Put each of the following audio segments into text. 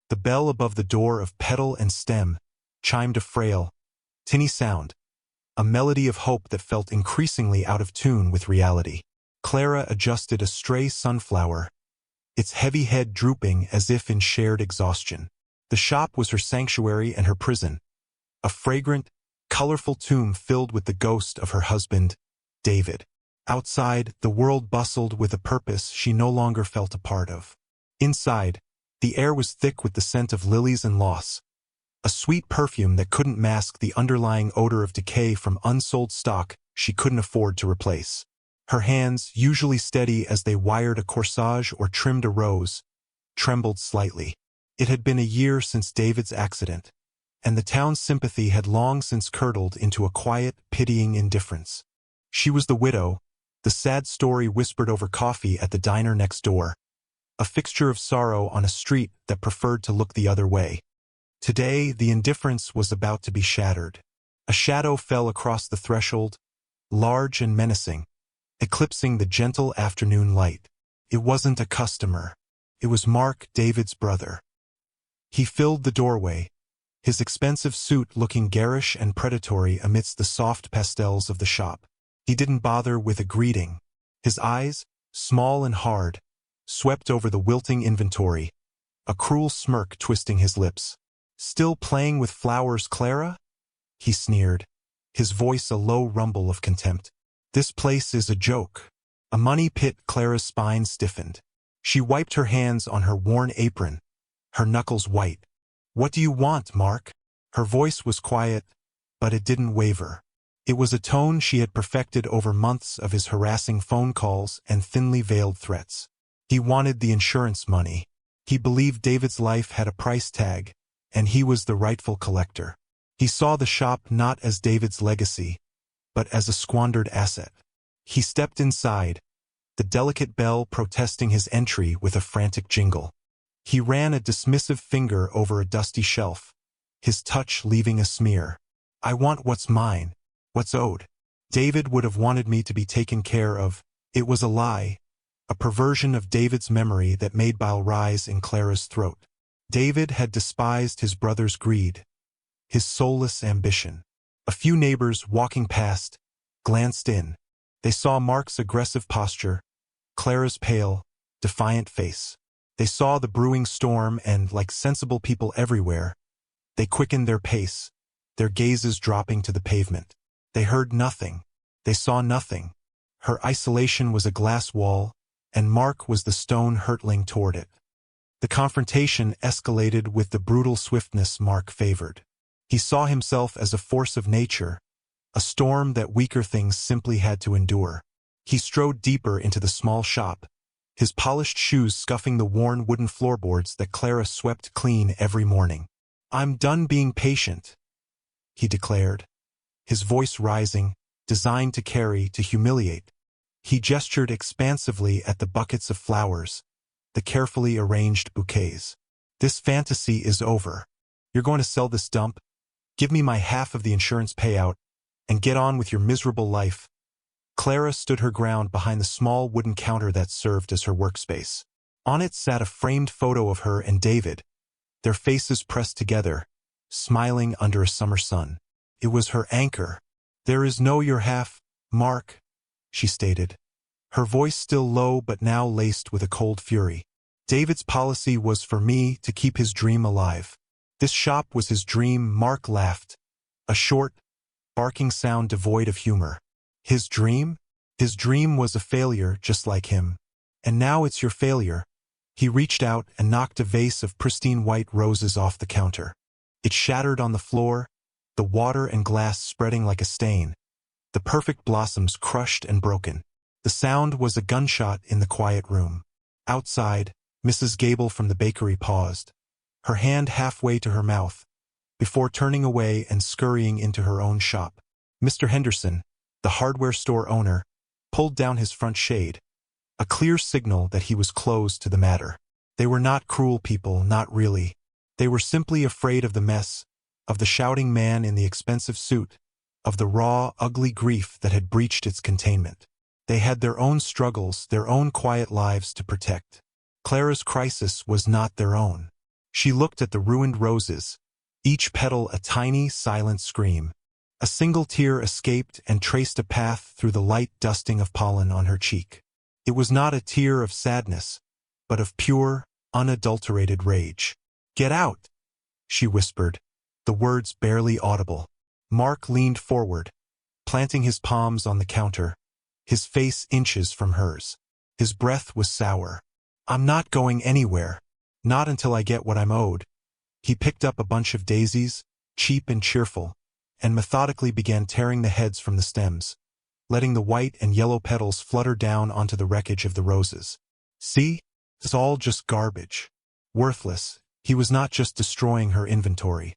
The bell above the door of petal and stem chimed a frail, tinny sound, a melody of hope that felt increasingly out of tune with reality. Clara adjusted a stray sunflower, its heavy head drooping as if in shared exhaustion. The shop was her sanctuary and her prison, a fragrant, colorful tomb filled with the ghost of her husband, David. Outside, the world bustled with a purpose she no longer felt a part of. Inside, the air was thick with the scent of lilies and loss, a sweet perfume that couldn't mask the underlying odor of decay from unsold stock she couldn't afford to replace. Her hands, usually steady as they wired a corsage or trimmed a rose, trembled slightly. It had been a year since David's accident, and the town's sympathy had long since curdled into a quiet, pitying indifference. She was the widow, the sad story whispered over coffee at the diner next door, a fixture of sorrow on a street that preferred to look the other way. Today, the indifference was about to be shattered. A shadow fell across the threshold, large and menacing, eclipsing the gentle afternoon light. It wasn't a customer. It was Mark, David's brother. He filled the doorway, his expensive suit looking garish and predatory amidst the soft pastels of the shop. He didn't bother with a greeting. His eyes, small and hard, swept over the wilting inventory, a cruel smirk twisting his lips. "Still playing with flowers, Clara?" he sneered, his voice a low rumble of contempt. "This place is a joke." A money pit. Clara's spine stiffened. She wiped her hands on her worn apron, her knuckles white. "What do you want, Mark?" Her voice was quiet, but it didn't waver. It was a tone she had perfected over months of his harassing phone calls and thinly veiled threats. He wanted the insurance money. He believed David's life had a price tag, and he was the rightful collector. He saw the shop not as David's legacy, but as a squandered asset. He stepped inside, the delicate bell protesting his entry with a frantic jingle. He ran a dismissive finger over a dusty shelf, his touch leaving a smear. "I want what's mine, what's owed." David would have wanted me to be taken care of. It was a lie, a perversion of David's memory that made bile rise in Clara's throat. David had despised his brother's greed, his soulless ambition. A few neighbors walking past glanced in. They saw Mark's aggressive posture, Clara's pale, defiant face. They saw the brewing storm and, like sensible people everywhere, they quickened their pace, their gazes dropping to the pavement. They heard nothing. They saw nothing. Her isolation was a glass wall, and Mark was the stone hurtling toward it. The confrontation escalated with the brutal swiftness Mark favored. He saw himself as a force of nature, a storm that weaker things simply had to endure. He strode deeper into the small shop, his polished shoes scuffing the worn wooden floorboards that Clara swept clean every morning. "I'm done being patient," he declared, his voice rising, designed to carry, to humiliate. He gestured expansively at the buckets of flowers, the carefully arranged bouquets. "This fantasy is over. You're going to sell this dump, give me my half of the insurance payout, and get on with your miserable life." Clara stood her ground behind the small wooden counter that served as her workspace. On it sat a framed photo of her and David, their faces pressed together, smiling under a summer sun. It was her anchor. "There is no your half, Mark," she stated, her voice still low but now laced with a cold fury. David's policy was for me to keep his dream alive. This shop was his dream. Mark laughed, a short, barking sound devoid of humor. His dream? His dream was a failure just like him. And now it's your failure. He reached out and knocked a vase of pristine white roses off the counter. It shattered on the floor, the water and glass spreading like a stain, the perfect blossoms crushed and broken. The sound was a gunshot in the quiet room. Outside, Mrs. Gable from the bakery paused, her hand halfway to her mouth, before turning away and scurrying into her own shop. Mr. Henderson, the hardware store owner, pulled down his front shade, a clear signal that he was closed to the matter. They were not cruel people, not really. They were simply afraid of the mess, of the shouting man in the expensive suit, of the raw, ugly grief that had breached its containment. They had their own struggles, their own quiet lives to protect. Clara's crisis was not their own. She looked at the ruined roses, each petal a tiny, silent scream. A single tear escaped and traced a path through the light dusting of pollen on her cheek. It was not a tear of sadness, but of pure, unadulterated rage. "Get out," she whispered, the words barely audible. Mark leaned forward, planting his palms on the counter, his face inches from hers. His breath was sour. "I'm not going anywhere. Not until I get what I'm owed." He picked up a bunch of daisies, cheap and cheerful, and methodically began tearing the heads from the stems, letting the white and yellow petals flutter down onto the wreckage of the roses. "See? It's all just garbage. Worthless." He was not just destroying her inventory.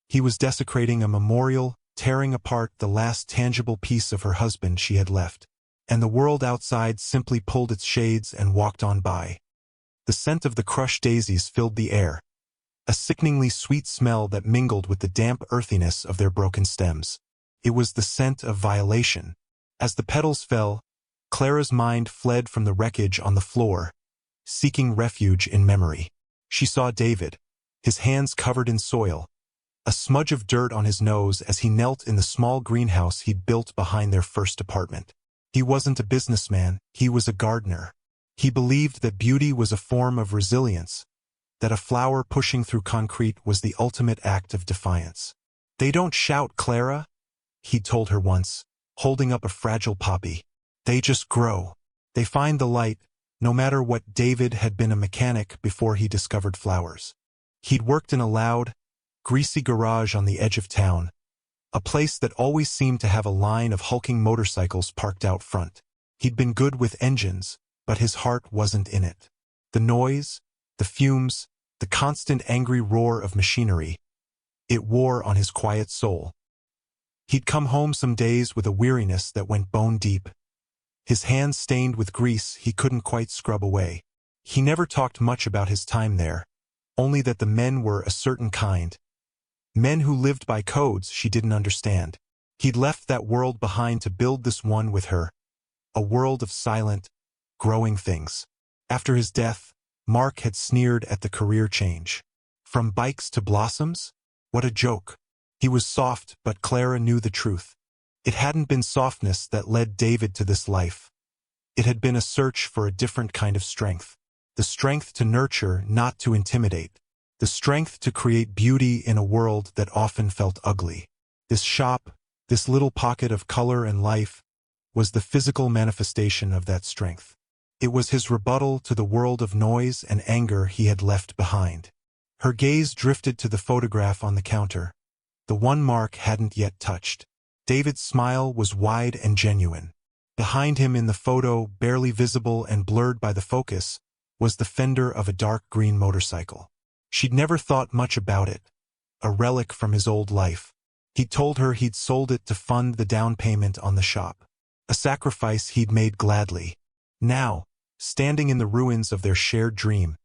He was desecrating a memorial, tearing apart the last tangible piece of her husband she had left. And the world outside simply pulled its shades and walked on by. The scent of the crushed daisies filled the air, a sickeningly sweet smell that mingled with the damp earthiness of their broken stems. It was the scent of violation. As the petals fell, Clara's mind fled from the wreckage on the floor, seeking refuge in memory. She saw David, his hands covered in soil, a smudge of dirt on his nose as he knelt in the small greenhouse he'd built behind their first apartment. He wasn't a businessman, he was a gardener. He believed that beauty was a form of resilience, that a flower pushing through concrete was the ultimate act of defiance. "They don't shout, Clara," he'd told her once, holding up a fragile poppy. "They just grow. They find the light," no matter what. David had been a mechanic before he discovered flowers. He'd worked in a loud, greasy garage on the edge of town, a place that always seemed to have a line of hulking motorcycles parked out front. He'd been good with engines, but his heart wasn't in it. The noise, the fumes, the constant angry roar of machinery, it wore on his quiet soul. He'd come home some days with a weariness that went bone deep, his hands stained with grease he couldn't quite scrub away. He never talked much about his time there, only that the men were a certain kind. Men who lived by codes she didn't understand. He'd left that world behind to build this one with her, a world of silent, growing things. After his death, Mark had sneered at the career change. From bikes to blossoms? What a joke. He was soft, but Clara knew the truth. It hadn't been softness that led David to this life. It had been a search for a different kind of strength. The strength to nurture, not to intimidate. The strength to create beauty in a world that often felt ugly. This shop, this little pocket of color and life, was the physical manifestation of that strength. It was his rebuttal to the world of noise and anger he had left behind. Her gaze drifted to the photograph on the counter, the one Mark hadn't yet touched. David's smile was wide and genuine. Behind him in the photo, barely visible and blurred by the focus, was the fender of a dark green motorcycle. She'd never thought much about it, a relic from his old life. He'd told her he'd sold it to fund the down payment on the shop, a sacrifice he'd made gladly. Now, standing in the ruins of their shared dream,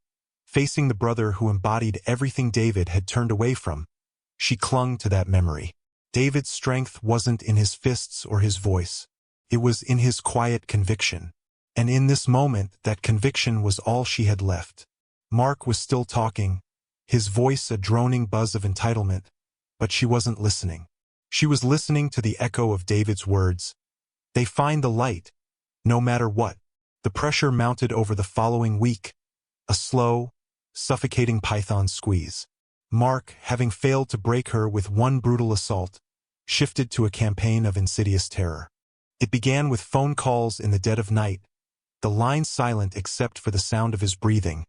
facing the brother who embodied everything David had turned away from, she clung to that memory. David's strength wasn't in his fists or his voice. It was in his quiet conviction. And in this moment, that conviction was all she had left. Mark was still talking, his voice a droning buzz of entitlement, but she wasn't listening. She was listening to the echo of David's words. They find the light, no matter what. The pressure mounted over the following week, a slow, suffocating python squeeze. Mark, having failed to break her with one brutal assault, shifted to a campaign of insidious terror. It began with phone calls in the dead of night, the line silent except for the sound of his breathing,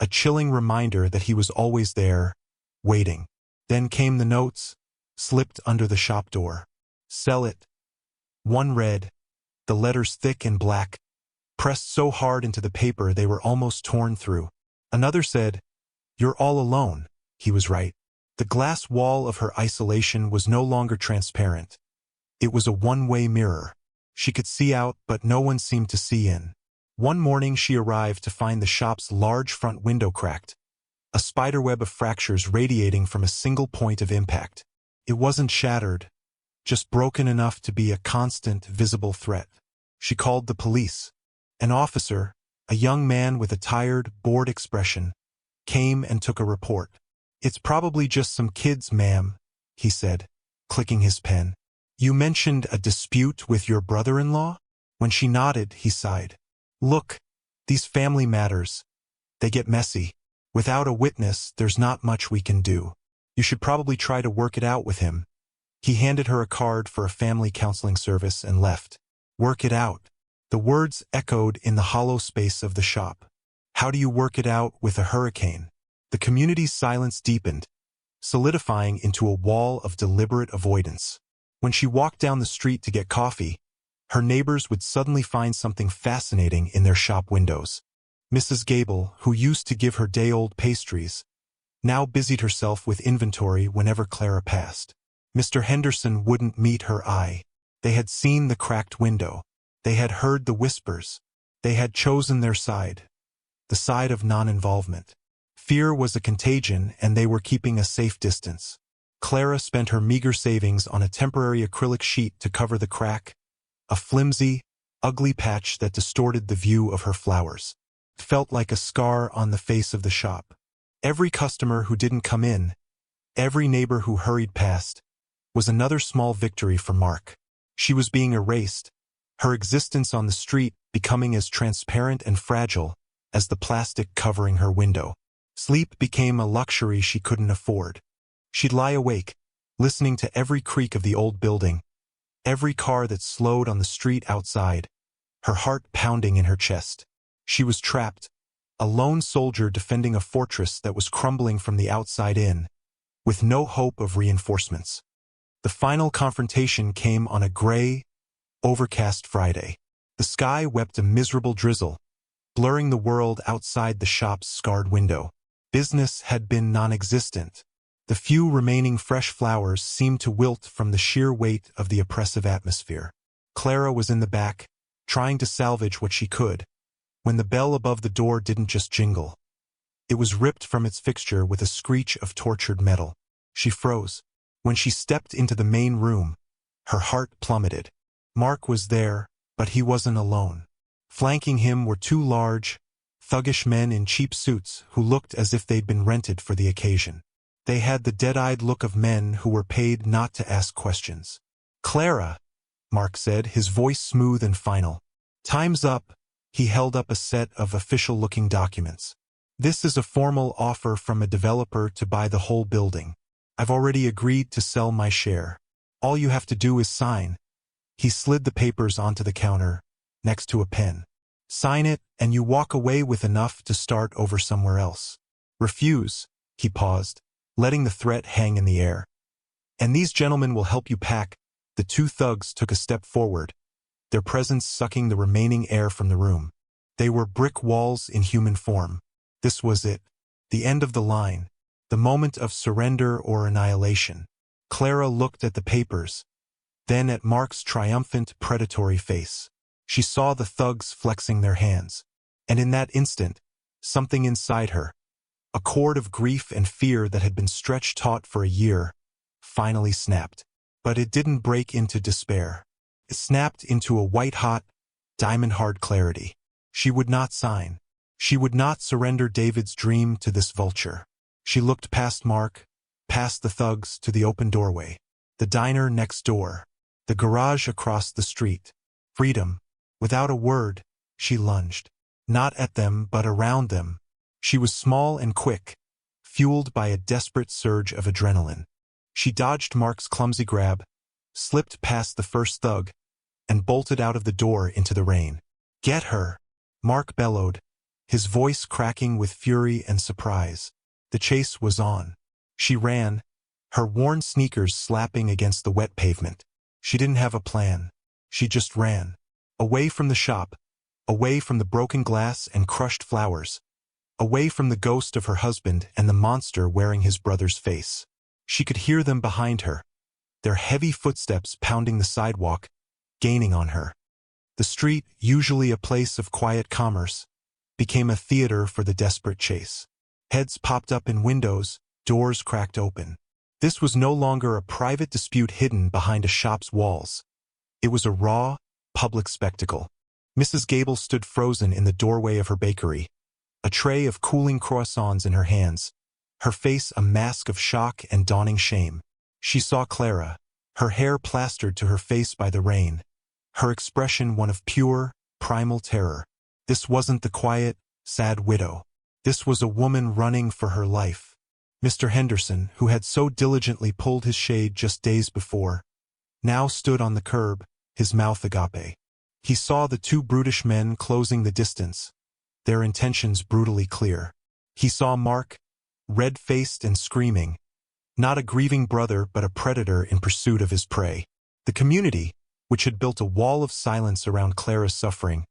a chilling reminder that he was always there, waiting. Then came the notes, slipped under the shop door. "Sell it." One read, the letters thick and black, pressed so hard into the paper they were almost torn through. Another said, "You're all alone." He was right. The glass wall of her isolation was no longer transparent. It was a one-way mirror. She could see out, but no one seemed to see in. One morning she arrived to find the shop's large front window cracked, a spiderweb of fractures radiating from a single point of impact. It wasn't shattered, just broken enough to be a constant, visible threat. She called the police. An officer, a young man with a tired, bored expression, came and took a report. "It's probably just some kids, ma'am," he said, clicking his pen. "You mentioned a dispute with your brother-in-law?" When she nodded, he sighed. "Look, these family matters, they get messy. Without a witness, there's not much we can do. You should probably try to work it out with him." He handed her a card for a family counseling service and left. "Work it out." The words echoed in the hollow space of the shop. How do you work it out with a hurricane? The community's silence deepened, solidifying into a wall of deliberate avoidance. When she walked down the street to get coffee, her neighbors would suddenly find something fascinating in their shop windows. Mrs. Gable, who used to give her day-old pastries, now busied herself with inventory whenever Clara passed. Mr. Henderson wouldn't meet her eye. They had seen the cracked window. They had heard the whispers. They had chosen their side, the side of non-involvement. Fear was a contagion, and they were keeping a safe distance. Clara spent her meager savings on a temporary acrylic sheet to cover the crack, a flimsy, ugly patch that distorted the view of her flowers. It felt like a scar on the face of the shop. Every customer who didn't come in, every neighbor who hurried past, was another small victory for Mark. She was being erased, her existence on the street becoming as transparent and fragile as the plastic covering her window. Sleep became a luxury she couldn't afford. She'd lie awake, listening to every creak of the old building, every car that slowed on the street outside, her heart pounding in her chest. She was trapped, a lone soldier defending a fortress that was crumbling from the outside in, with no hope of reinforcements. The final confrontation came on a gray, overcast Friday. The sky wept a miserable drizzle, blurring the world outside the shop's scarred window. Business had been non-existent. The few remaining fresh flowers seemed to wilt from the sheer weight of the oppressive atmosphere. Clara was in the back, trying to salvage what she could, when the bell above the door didn't just jingle. It was ripped from its fixture with a screech of tortured metal. She froze. When she stepped into the main room, her heart plummeted. Mark was there, but he wasn't alone. Flanking him were two large, thuggish men in cheap suits who looked as if they'd been rented for the occasion. They had the dead-eyed look of men who were paid not to ask questions. "Clara," Mark said, his voice smooth and final. "Time's up." He held up a set of official-looking documents. "This is a formal offer from a developer to buy the whole building. I've already agreed to sell my share. All you have to do is sign." He slid the papers onto the counter, next to a pen. "Sign it, and you walk away with enough to start over somewhere else. Refuse." He paused, letting the threat hang in the air. "And these gentlemen will help you pack." The two thugs took a step forward, their presence sucking the remaining air from the room. They were brick walls in human form. This was it, the end of the line, the moment of surrender or annihilation. Clara looked at the papers, then at Mark's triumphant, predatory face. She saw the thugs flexing their hands, and in that instant, something inside her, a cord of grief and fear that had been stretched taut for a year, finally snapped. But it didn't break into despair. It snapped into a white-hot, diamond-hard clarity. She would not sign. She would not surrender David's dream to this vulture. She looked past Mark, past the thugs, to the open doorway. The diner next door. The garage across the street. Freedom. Without a word, she lunged. Not at them, but around them. She was small and quick, fueled by a desperate surge of adrenaline. She dodged Mark's clumsy grab, slipped past the first thug, and bolted out of the door into the rain. "Get her!" Mark bellowed, his voice cracking with fury and surprise. The chase was on. She ran, her worn sneakers slapping against the wet pavement. She didn't have a plan. She just ran. Away from the shop, away from the broken glass and crushed flowers, away from the ghost of her husband and the monster wearing his brother's face. She could hear them behind her, their heavy footsteps pounding the sidewalk, gaining on her. The street, usually a place of quiet commerce, became a theater for the desperate chase. Heads popped up in windows, doors cracked open. This was no longer a private dispute hidden behind a shop's walls. It was a raw, public spectacle. Mrs. Gable stood frozen in the doorway of her bakery, a tray of cooling croissants in her hands, her face a mask of shock and dawning shame. She saw Clara, her hair plastered to her face by the rain, her expression one of pure, primal terror. This wasn't the quiet, sad widow. This was a woman running for her life. Mr. Henderson, who had so diligently pulled his shade just days before, now stood on the curb, his mouth agape. He saw the two brutish men closing the distance, their intentions brutally clear. He saw Mark, red-faced and screaming, not a grieving brother but a predator in pursuit of his prey. The community, which had built a wall of silence around Clara's suffering,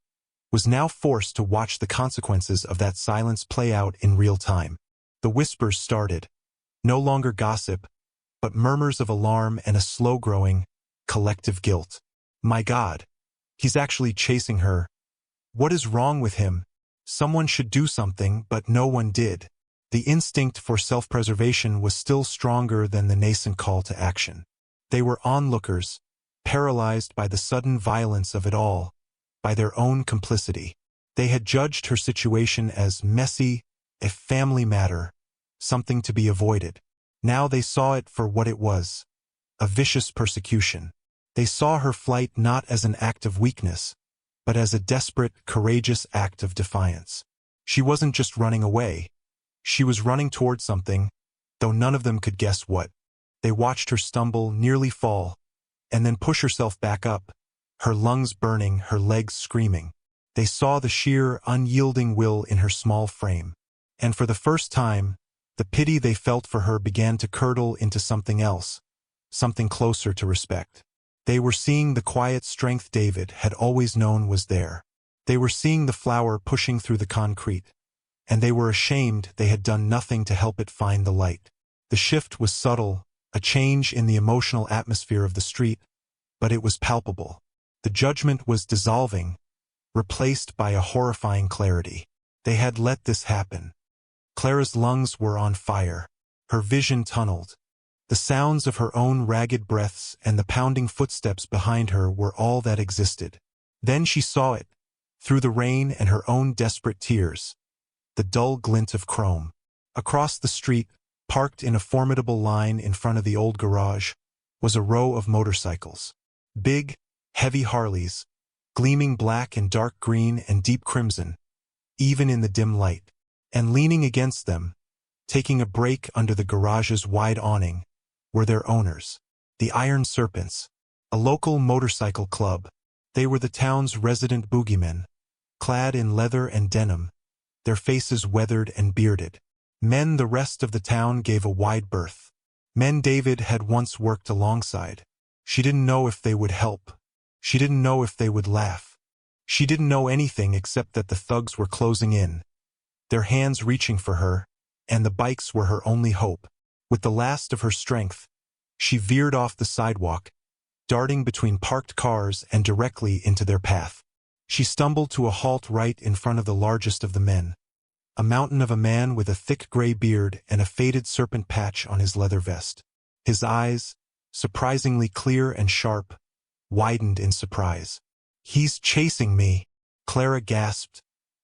was now forced to watch the consequences of that silence play out in real time. The whispers started, no longer gossip, but murmurs of alarm and a slow-growing, collective guilt. My God, he's actually chasing her. What is wrong with him? Someone should do something, but no one did. The instinct for self-preservation was still stronger than the nascent call to action. They were onlookers, paralyzed by the sudden violence of it all, by their own complicity. They had judged her situation as messy, a family matter, something to be avoided. Now they saw it for what it was, a vicious persecution. They saw her flight not as an act of weakness, but as a desperate, courageous act of defiance. She wasn't just running away. She was running toward something, though none of them could guess what. They watched her stumble, nearly fall, and then push herself back up, her lungs burning, her legs screaming. They saw the sheer, unyielding will in her small frame. And for the first time, the pity they felt for her began to curdle into something else, something closer to respect. They were seeing the quiet strength David had always known was there. They were seeing the flower pushing through the concrete, and they were ashamed they had done nothing to help it find the light. The shift was subtle, a change in the emotional atmosphere of the street, but it was palpable. The judgment was dissolving, replaced by a horrifying clarity. They had let this happen. Clara's lungs were on fire. Her vision tunneled. The sounds of her own ragged breaths and the pounding footsteps behind her were all that existed. Then she saw it, through the rain and her own desperate tears, the dull glint of chrome. Across the street, parked in a formidable line in front of the old garage, was a row of motorcycles. Big, heavy Harleys, gleaming black and dark green and deep crimson, even in the dim light. And leaning against them, taking a break under the garage's wide awning, were their owners, the Iron Serpents, a local motorcycle club. They were the town's resident boogeymen, clad in leather and denim, their faces weathered and bearded. Men the rest of the town gave a wide berth. Men David had once worked alongside. She didn't know if they would help. She didn't know if they would laugh. She didn't know anything except that the thugs were closing in, their hands reaching for her, and the bikes were her only hope. With the last of her strength, she veered off the sidewalk, darting between parked cars and directly into their path. She stumbled to a halt right in front of the largest of the men, a mountain of a man with a thick gray beard and a faded serpent patch on his leather vest. His eyes, surprisingly clear and sharp, widened in surprise. "He's chasing me," Clara gasped,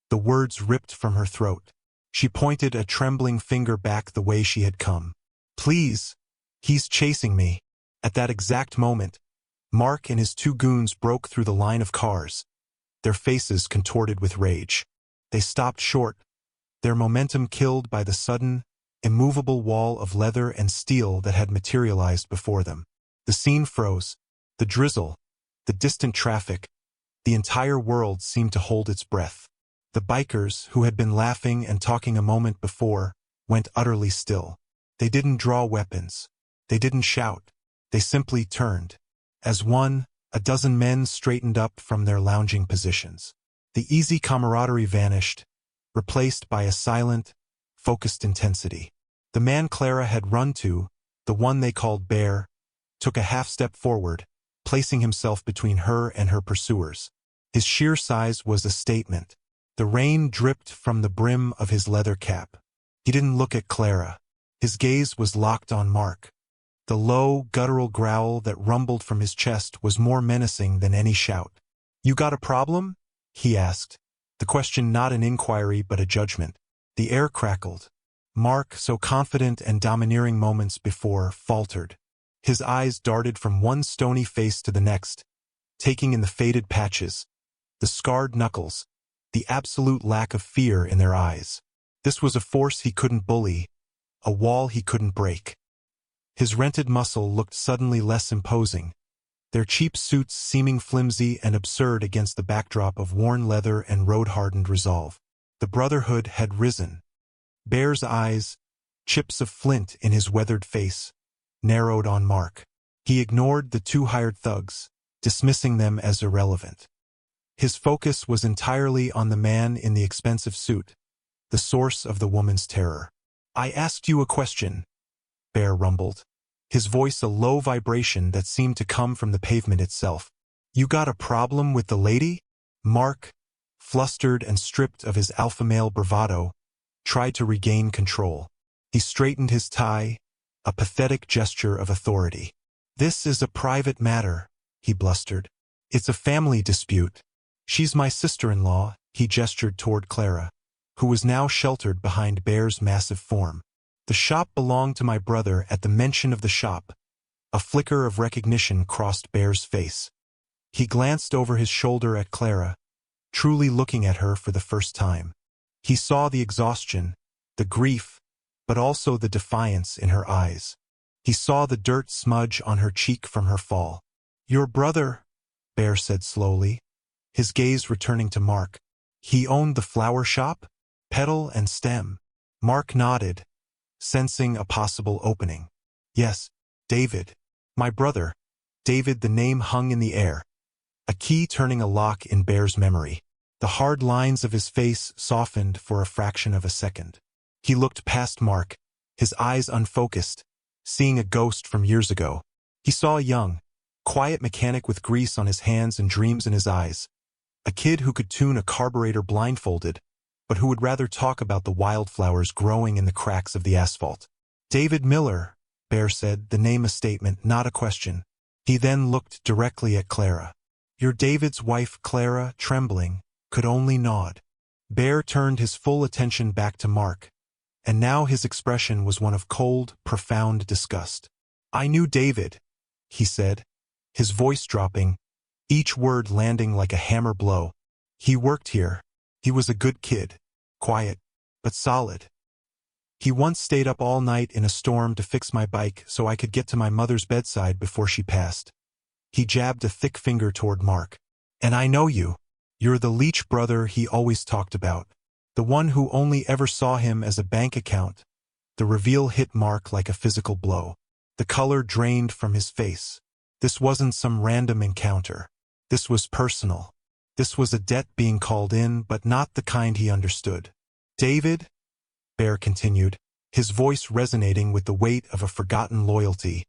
the words ripped from her throat. She pointed a trembling finger back the way she had come. "Please, he's chasing me." At that exact moment, Mark and his two goons broke through the line of cars, their faces contorted with rage. They stopped short, their momentum killed by the sudden, immovable wall of leather and steel that had materialized before them. The scene froze. The drizzle, the distant traffic, the entire world seemed to hold its breath. The bikers, who had been laughing and talking a moment before, went utterly still. They didn't draw weapons. They didn't shout. They simply turned. As one, a dozen men straightened up from their lounging positions. The easy camaraderie vanished, replaced by a silent, focused intensity. The man Clara had run to, the one they called Bear, took a half-step forward, placing himself between her and her pursuers. His sheer size was a statement. The rain dripped from the brim of his leather cap. He didn't look at Clara. His gaze was locked on Mark. The low, guttural growl that rumbled from his chest was more menacing than any shout. "You got a problem?" he asked, The question not an inquiry but a judgment. The air crackled. Mark, so confident and domineering moments before, faltered. His eyes darted from one stony face to the next, taking in the faded patches, the scarred knuckles, the absolute lack of fear in their eyes. This was a force he couldn't bully, a wall he couldn't break. His rented muscle looked suddenly less imposing, their cheap suits seeming flimsy and absurd against the backdrop of worn leather and road-hardened resolve. The brotherhood had risen. Bear's eyes, chips of flint in his weathered face, narrowed on Mark. He ignored the two hired thugs, dismissing them as irrelevant. His focus was entirely on the man in the expensive suit, the source of the woman's terror. "I asked you a question," Bear rumbled, his voice a low vibration that seemed to come from the pavement itself. "You got a problem with the lady?" Mark, flustered and stripped of his alpha male bravado, tried to regain control. He straightened his tie, a pathetic gesture of authority. "This is a private matter," he blustered. "It's a family dispute. She's my sister-in-law," he gestured toward Clara, who was now sheltered behind Bear's massive form. "The shop belonged to my brother." At the mention of the shop, a flicker of recognition crossed Bear's face. He glanced over his shoulder at Clara, truly looking at her for the first time. He saw the exhaustion, the grief, but also the defiance in her eyes. He saw the dirt smudge on her cheek from her fall. "Your brother," Bear said slowly, his gaze returning to Mark. "He owned the flower shop? Petal and stem?" Mark nodded, sensing a possible opening. "Yes, David. My brother." David, the name hung in the air, a key turning a lock in Bear's memory. The hard lines of his face softened for a fraction of a second. He looked past Mark, his eyes unfocused, seeing a ghost from years ago. He saw a young, quiet mechanic with grease on his hands and dreams in his eyes. A kid who could tune a carburetor blindfolded, but who would rather talk about the wildflowers growing in the cracks of the asphalt. "David Miller," Bear said, the name a statement, not a question. He then looked directly at Clara. "You're David's wife." Clara, trembling, could only nod. Bear turned his full attention back to Mark, and now his expression was one of cold, profound disgust. "I knew David," he said, his voice dropping, each word landing like a hammer blow. "He worked here. He was a good kid, quiet, but solid. He once stayed up all night in a storm to fix my bike so I could get to my mother's bedside before she passed." He jabbed a thick finger toward Mark. "And I know you. You're the Leach brother he always talked about. The one who only ever saw him as a bank account." The reveal hit Mark like a physical blow. The color drained from his face. This wasn't some random encounter. This was personal. This was a debt being called in, but not the kind he understood. "David," Bear continued, his voice resonating with the weight of a forgotten loyalty,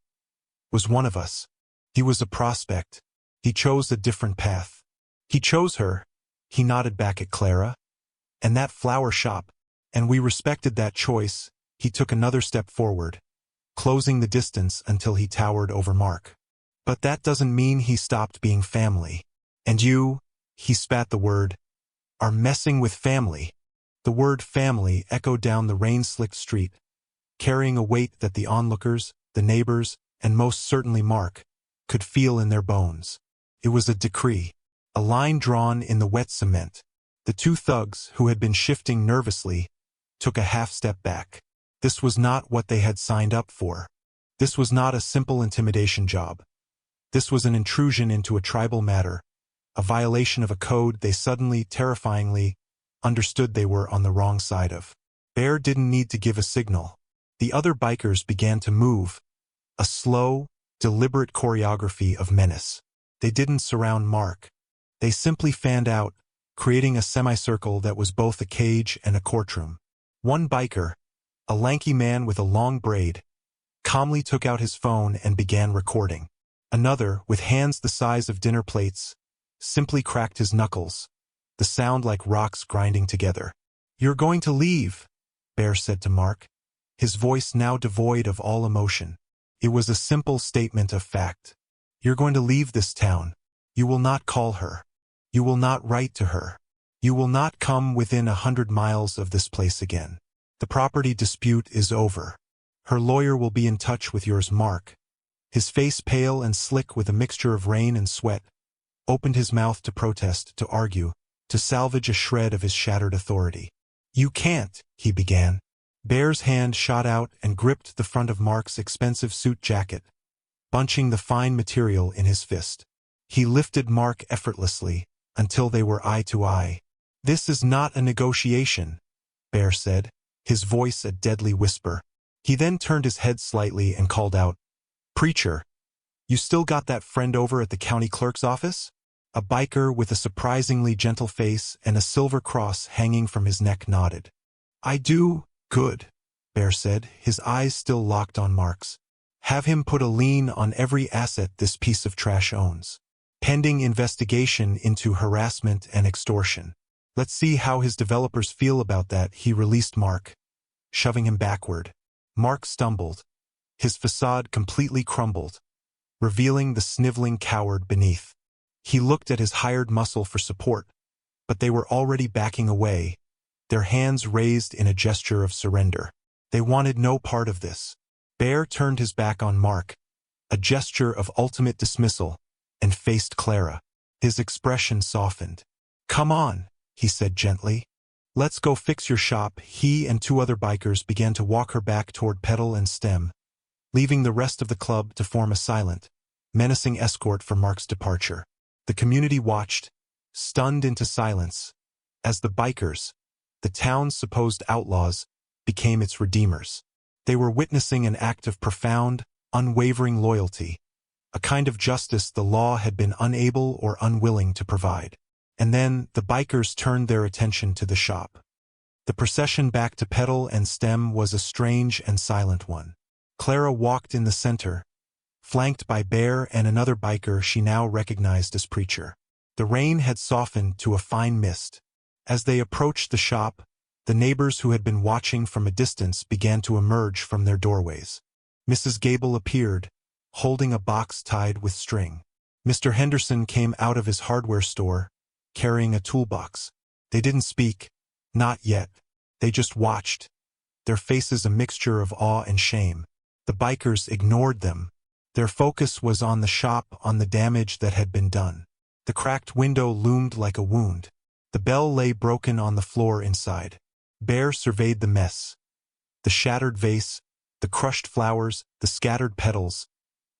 "was one of us. He was a prospect. He chose a different path. He chose her," he nodded back at Clara, "and that flower shop, and we respected that choice." He took another step forward, closing the distance until he towered over Mark. "But that doesn't mean he stopped being family. And you," he spat the word, "are messing with family." The word family echoed down the rain-slicked street, carrying a weight that the onlookers, the neighbors, and most certainly Mark, could feel in their bones. It was a decree, a line drawn in the wet cement. The two thugs, who had been shifting nervously, took a half-step back. This was not what they had signed up for. This was not a simple intimidation job. This was an intrusion into a tribal matter, a violation of a code they suddenly, terrifyingly, understood they were on the wrong side of. Bear didn't need to give a signal. The other bikers began to move, a slow, deliberate choreography of menace. They didn't surround Mark. They simply fanned out, creating a semicircle that was both a cage and a courtroom. One biker, a lanky man with a long braid, calmly took out his phone and began recording. Another, with hands the size of dinner plates, simply cracked his knuckles, the sound like rocks grinding together. "You're going to leave," Bear said to Mark, his voice now devoid of all emotion. It was a simple statement of fact. "You're going to leave this town. You will not call her. You will not write to her. You will not come within 100 miles of this place again. The property dispute is over. Her lawyer will be in touch with yours. Mark, his face pale and slick with a mixture of rain and sweat, opened his mouth to protest, to argue, to salvage a shred of his shattered authority. You can't, he began. Bear's hand shot out and gripped the front of Mark's expensive suit jacket, bunching the fine material in his fist. He lifted Mark effortlessly until they were eye to eye. This is not a negotiation, Bear said, his voice a deadly whisper. He then turned his head slightly and called out, Preacher, you still got that friend over at the county clerk's office? A biker with a surprisingly gentle face and a silver cross hanging from his neck nodded. I do. Good, Bear said, his eyes still locked on Mark's. Have him put a lien on every asset this piece of trash owns, pending investigation into harassment and extortion. Let's see how his developers feel about that. He released Mark, shoving him backward. Mark stumbled. His facade completely crumbled, revealing the sniveling coward beneath. He looked at his hired muscle for support, but they were already backing away, their hands raised in a gesture of surrender. They wanted no part of this. Bear turned his back on Mark, a gesture of ultimate dismissal, and faced Clara. His expression softened. Come on, he said gently. Let's go fix your shop. He and two other bikers began to walk her back toward Pedal and Stem, leaving the rest of the club to form a silent, menacing escort for Mark's departure. The community watched, stunned into silence, as the bikers, the town's supposed outlaws, became its redeemers. They were witnessing an act of profound, unwavering loyalty, a kind of justice the law had been unable or unwilling to provide. And then the bikers turned their attention to the shop. The procession back to Pedal and Stem was a strange and silent one. Clara walked in the center, flanked by Bear and another biker she now recognized as Preacher. The rain had softened to a fine mist. As they approached the shop, the neighbors who had been watching from a distance began to emerge from their doorways. Mrs. Gable appeared, holding a box tied with string. Mr. Henderson came out of his hardware store, carrying a toolbox. They didn't speak, not yet. They just watched, their faces a mixture of awe and shame. The bikers ignored them. Their focus was on the shop, on the damage that had been done. The cracked window loomed like a wound. The bell lay broken on the floor inside. Bear surveyed the mess. The shattered vase, the crushed flowers, the scattered petals,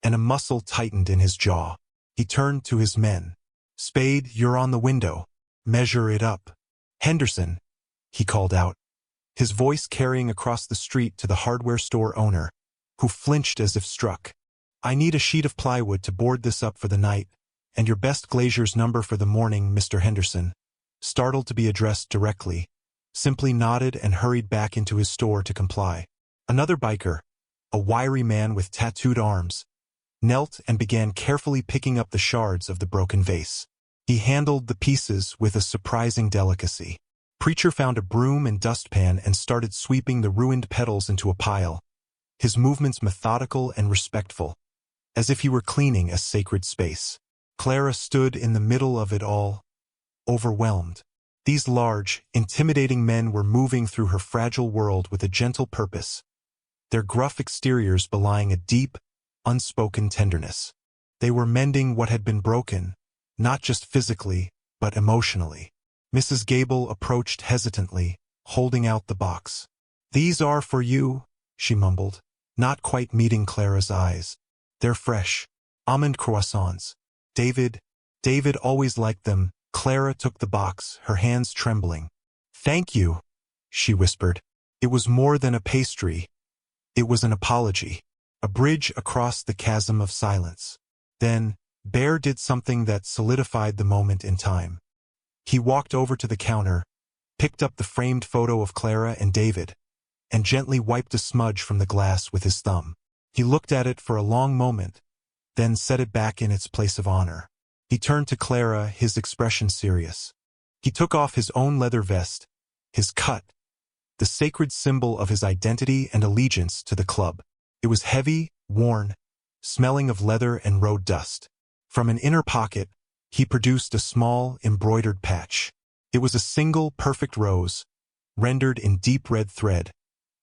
and a muscle tightened in his jaw. He turned to his men. Spade, you're on the window. Measure it up. Henderson, he called out, his voice carrying across the street to the hardware store owner, who flinched as if struck. I need a sheet of plywood to board this up for the night, and your best glazier's number for the morning. Mr. Henderson, startled to be addressed directly, simply nodded and hurried back into his store to comply. Another biker, a wiry man with tattooed arms, knelt and began carefully picking up the shards of the broken vase. He handled the pieces with a surprising delicacy. Preacher found a broom and dustpan and started sweeping the ruined petals into a pile, his movements methodical and respectful, as if he were cleaning a sacred space. Clara stood in the middle of it all, overwhelmed. These large, intimidating men were moving through her fragile world with a gentle purpose, their gruff exteriors belying a deep, unspoken tenderness. They were mending what had been broken, not just physically, but emotionally. Mrs. Gable approached hesitantly, holding out the box. These are for you, she mumbled, not quite meeting Clara's eyes. They're fresh. Almond croissants. David always liked them. Clara took the box, her hands trembling. Thank you, she whispered. It was more than a pastry. It was an apology, a bridge across the chasm of silence. Then, Bear did something that solidified the moment in time. He walked over to the counter, picked up the framed photo of Clara and David, and gently wiped a smudge from the glass with his thumb. He looked at it for a long moment, then set it back in its place of honor. He turned to Clara, his expression serious. He took off his own leather vest, his cut, the sacred symbol of his identity and allegiance to the club. It was heavy, worn, smelling of leather and road dust. From an inner pocket, he produced a small, embroidered patch. It was a single, perfect rose, rendered in deep red thread,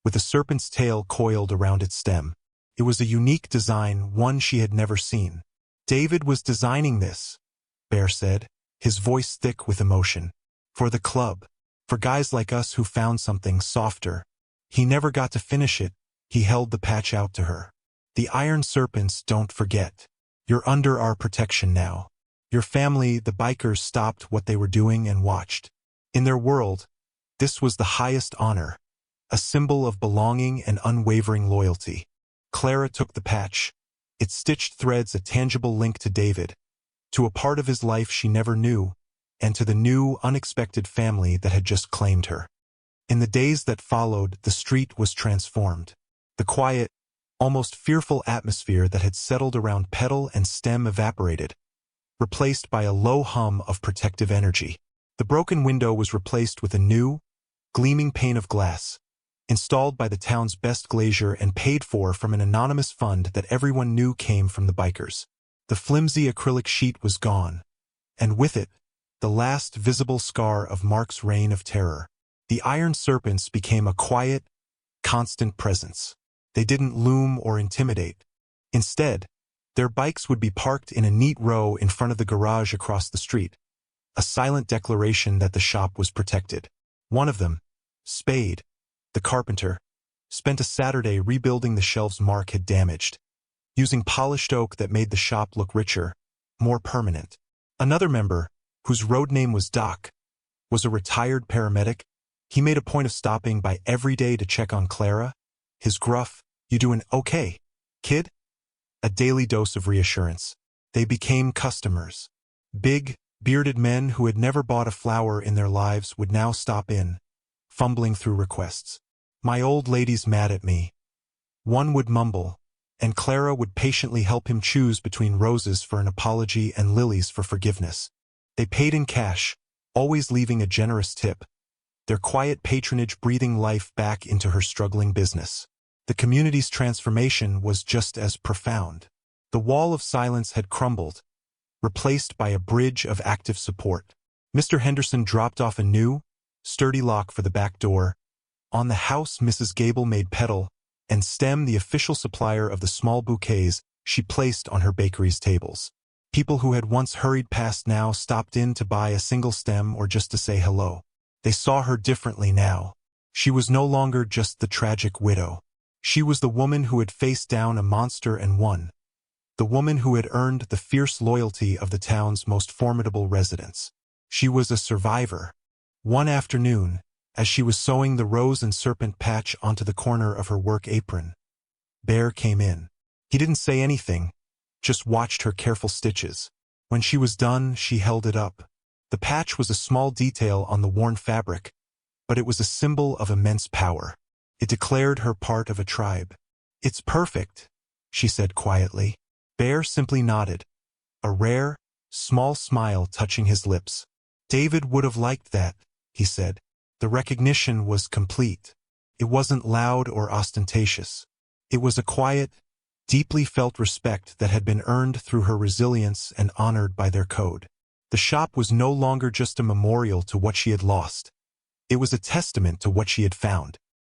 with a serpent's tail coiled around its stem. It was a unique design, one she had never seen. "David was designing this," Bear said, his voice thick with emotion. "For the club. For guys like us who found something softer." He never got to finish it. He held the patch out to her. "The iron serpents, don't forget. You're under our protection now." Your family, the bikers, stopped what they were doing and watched. In their world, this was the highest honor, a symbol of belonging and unwavering loyalty. Clara took the patch. Its stitched threads a tangible link to David, to a part of his life she never knew, and to the new, unexpected family that had just claimed her. In the days that followed, the street was transformed. The quiet, almost fearful atmosphere that had settled around petal and stem evaporated, replaced by a low hum of protective energy. The broken window was replaced with a new, gleaming pane of glass, installed by the town's best glazier and paid for from an anonymous fund that everyone knew came from the bikers. The flimsy acrylic sheet was gone, and with it, the last visible scar of Mark's reign of terror. The iron serpents became a quiet, constant presence. They didn't loom or intimidate. Instead, their bikes would be parked in a neat row in front of the garage across the street, a silent declaration that the shop was protected. One of them, Spade, the carpenter, spent a Saturday rebuilding the shelves Mark had damaged, using polished oak that made the shop look richer, more permanent. Another member, whose road name was Doc, was a retired paramedic. He made a point of stopping by every day to check on Clara, his gruff, "You doing okay, kid?" A daily dose of reassurance. They became customers. Big, bearded men who had never bought a flower in their lives would now stop in, fumbling through requests. "My old lady's mad at me," one would mumble, and Clara would patiently help him choose between roses for an apology and lilies for forgiveness. They paid in cash, always leaving a generous tip, their quiet patronage breathing life back into her struggling business. The community's transformation was just as profound. The wall of silence had crumbled, replaced by a bridge of active support. Mr. Henderson dropped off a new, sturdy lock for the back door. On the house, Mrs. Gable made petal and stem the official supplier of the small bouquets she placed on her bakery's tables. People who had once hurried past now stopped in to buy a single stem or just to say hello. They saw her differently now. She was no longer just the tragic widow. She was the woman who had faced down a monster and won. The woman who had earned the fierce loyalty of the town's most formidable residents. She was a survivor. One afternoon, as she was sewing the rose and serpent patch onto the corner of her work apron, Bear came in. He didn't say anything, just watched her careful stitches. When she was done, she held it up. The patch was a small detail on the worn fabric, but it was a symbol of immense power. It declared her part of a tribe. "It's perfect," she said quietly. Bear simply nodded, a rare, small smile touching his lips. "David would have liked that," he said. The recognition was complete. It wasn't loud or ostentatious. It was a quiet, deeply felt respect that had been earned through her resilience and honored by their code. The shop was no longer just a memorial to what she had lost. It was a testament to what she had found.